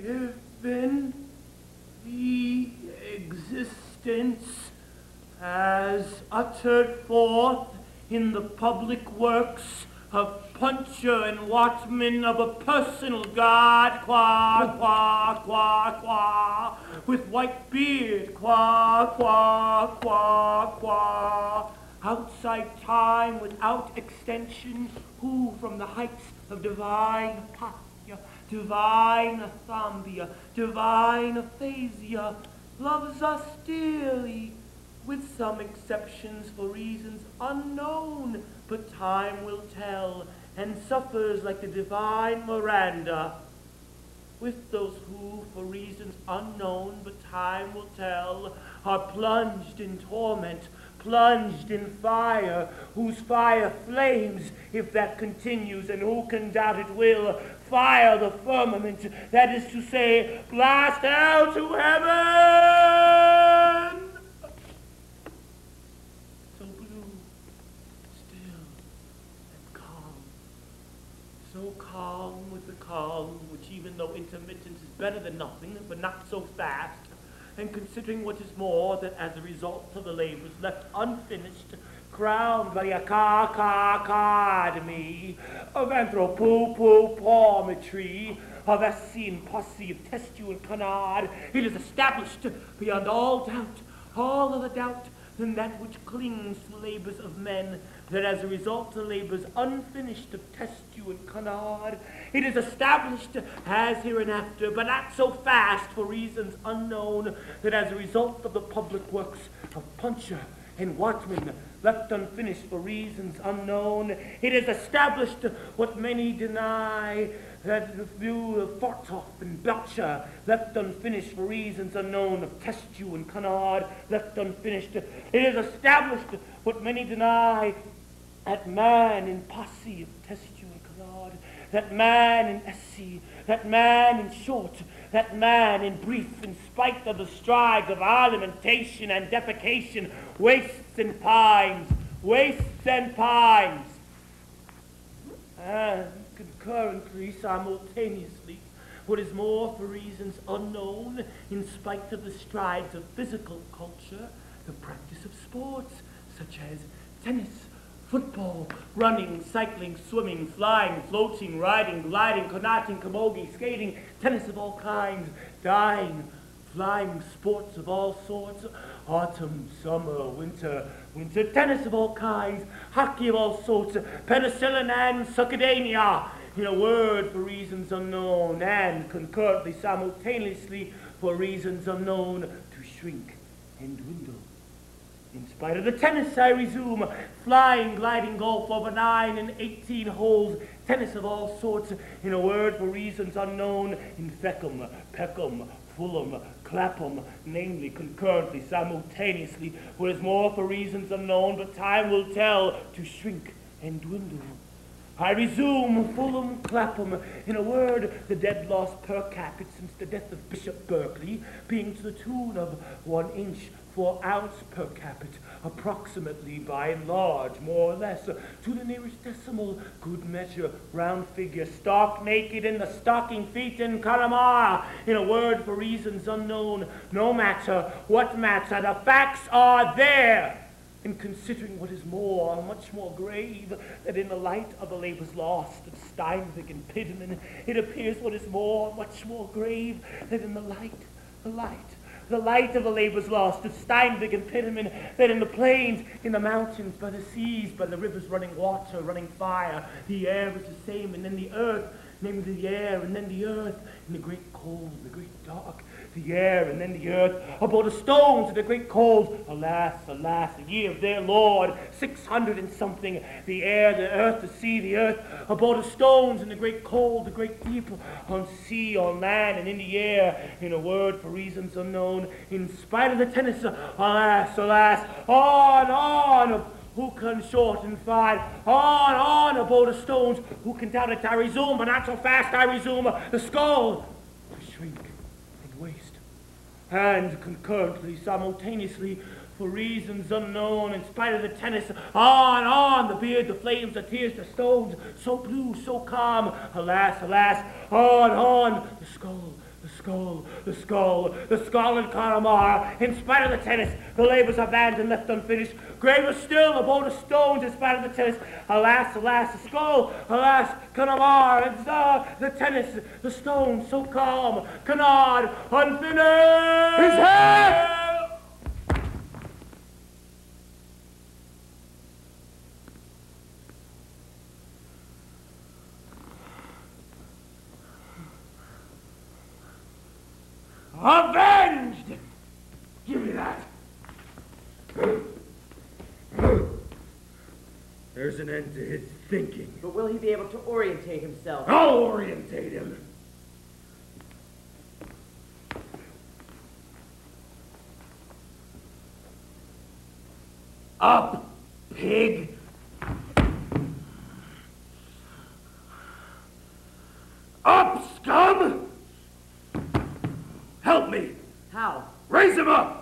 given the existence as uttered forth in the public works of puncher and watchman of a personal god, qua, qua, qua, qua, with white beard, qua, qua, qua, qua, outside time without extension, who from the heights of divine Pathia, divine Athambia, divine aphasia, loves us dearly, with some exceptions for reasons unknown, but time will tell, and suffers like the divine Miranda, with those who, for reasons unknown, but time will tell, are plunged in torment, plunged in fire, whose fire flames, if that continues, and who can doubt it will, fire the firmament, that is to say, blast hell to heaven! So blue, still, and calm. So calm with the calm, which even though intermittent is better than nothing, but not so fast, and considering what is more, that as a result of the labors left unfinished, crowned by the academy of anthropopometry, of Essene posse of testu and canard, it is established beyond all doubt, all other doubt, than that which clings to the labors of men, that as a result of the labors unfinished of testu and canard, it is established as hereinafter, but not so fast for reasons unknown, that as a result of the public works of puncher and watchman, left unfinished for reasons unknown, it is established what many deny, that the view of Fortoff and Belcher, left unfinished for reasons unknown, of Testu and Canard, left unfinished. It is established what many deny, that man in posse of Testu and Canard, that man in Essie, that man in short, that man in brief, in spite of the strides of alimentation and defecation, wastes and pines, and concurrently, simultaneously, what is more, for reasons unknown, in spite of the strides of physical culture, the practice of sports, such as tennis, football, running, cycling, swimming, flying, floating, riding, gliding, kanating, camogie, skating, tennis of all kinds, dying, flying sports of all sorts, autumn, summer, winter, tennis of all kinds, hockey of all sorts, penicillin and succedaneous, in a word, for reasons unknown, and concurrently, simultaneously, for reasons unknown, to shrink and dwindle. In spite of the tennis, I resume, flying, gliding, golf over 9 and 18 holes, tennis of all sorts, in a word, for reasons unknown, in Feckham, Peckham, Fulham, Clapham, namely, concurrently, simultaneously, what is more, for reasons unknown, but time will tell, to shrink and dwindle. I resume, Fulham, Clapham, in a word, the dead lost per capita since the death of Bishop Berkeley, being to the tune of 1 inch, 4 ounce per capita, approximately, by and large, more or less, to the nearest decimal, good measure, round figure, stark naked in the stocking feet in Connemara, in a word, for reasons unknown, no matter, what matter, the facts are there. In considering what is more, much more grave, that in the light of the labors lost of Steinweg and Pidman, it appears what is more, much more grave, that in the light of the labors lost of Steinweg and Pidman, that in the plains, in the mountains, by the seas, by the rivers running water, running fire, the air is the same, and then the earth, namely the air, and then the earth, in the great cold, the great dark, the air, and then the earth, above the stones of the great cold, alas, alas, the year of their Lord, 600 and something, the air, the earth, the sea, the earth, above the stones, and the great cold, the great deep, on sea, on land, and in the air, in a word, for reasons unknown, in spite of the tennis, alas, alas, on, who can short and fight, on, above the stones, who can doubt it, I resume, but not so fast, I resume, the skull, to shrink, waste, and concurrently, simultaneously, for reasons unknown, in spite of the tennis, on, the beard, the flames, the tears, the stones, so blue, so calm, alas, alas, on, the skull, The skull in Connemara. In spite of the tennis, the labor's abandoned, left unfinished. Graver still, the boat of stones, in spite of the tennis. Alas, the skull, alas, Connemara, it's the tennis, the stone, so calm, canard, unfinished! His head! Avenged! Give me that. There's an end to his thinking. But will he be able to orientate himself? I'll orientate him. Up, pig. Up, scum! Help me! How? Raise him up!